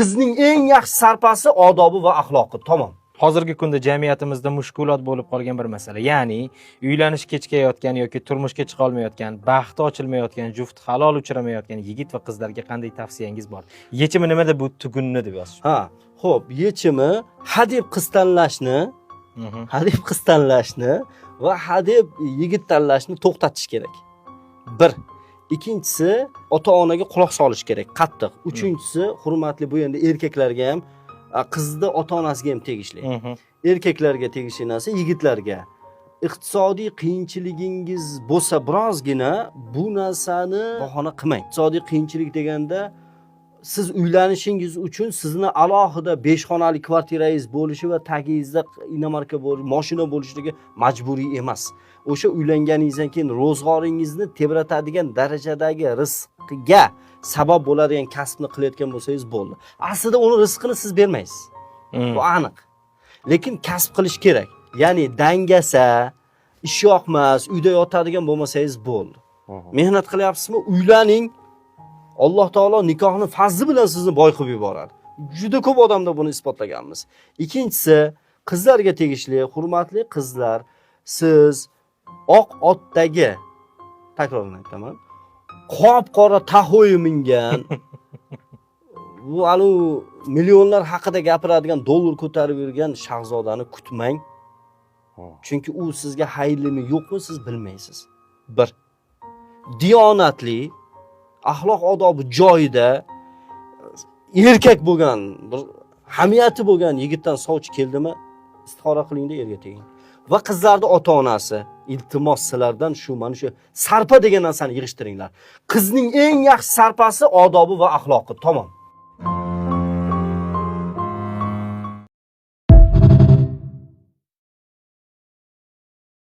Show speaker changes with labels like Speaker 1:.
Speaker 1: qizning eng yaxshi sarpasi odobi va axloqi. Tamom.
Speaker 2: Hozirgi kunda jamiyatimizda mushkulot bo'lib qolgan bir masala. Ya'ni uylanish kechikayotgan yoki turmushga chiqa olmayotgan, baxti ochilmayotgan, juft halol uchramayotgan yigit va qizlarga qanday tavsiyangiz bor? Yechimi nimada bu tugunni deb yozasiz?
Speaker 1: Ha, xo'p, yechimi hadeb qiz tanlashni, hadeb qiz tanlashni va hadeb yigit tanlashni to'xtatish kerak. Bir. Ikkinchisi, ota-onaga quloq solish kerak, qattiq. Uchinchisi, hurmatli bu endi erkaklarga ham, qizni ota-onasiga ham tegishli. Erkaklarga tegishli narsa, yigitlarga. Iqtisodiy qiyinchiligingiz bo'lsa birozgina bu narsani bahona qilmang. Iqtisodiy qiyinchilik deganda siz uylanishingiz uchun sizni alohida 5 xonali kvartirangiz bo'lishi va tagingizda inomarka bo'lishi, mashina bo'lishligi majburiy emas. O'sha uylanganingizdan keyin ro'zg'oringizni tebratadigan darajadagi rizqiga sabab bo'ladigan kasbni qilayotgan bo'lsangiz bo'ldi. Aslida uni rizqini siz bermaysiz. Bu aniq. Lekin kasb qilish kerak. Ya'ni dangasa, ish yoqmas, uyda yotadigan bo'lmasangiz bo'ldi. Mehnat qilyapsizmi? Uylaning. Alloh taolo nikohni fazli bilan sizni boy qilib yuboradi. Juda ko'p odamda buni isbotlaganmiz. Ikkinchisi, qizlarga tegishli, hurmatli qizlar, siz oq otdagi, takrorlan aytaman, qop-qora tahoyi mingan, bu anu millionlar haqida gapiradigan, dollar ko'tarib yurgan shahzodani kutmang. Chunki u sizga xayrlimi yo'qmi siz bilmaysiz. Bir. Diyonatli, axloq odobi joyida erkak bo'lgan, bir hamiyati bo'lgan yigitdan sovchi keldimi, istixora qilingda erga teging. Va qizlarning ota-onasi, iltimos sizlardan mana shu sarpa degan narsani yig'ishtiringlar. Qizning eng yaxshi sarpasi odobi va axloqi. Tamom.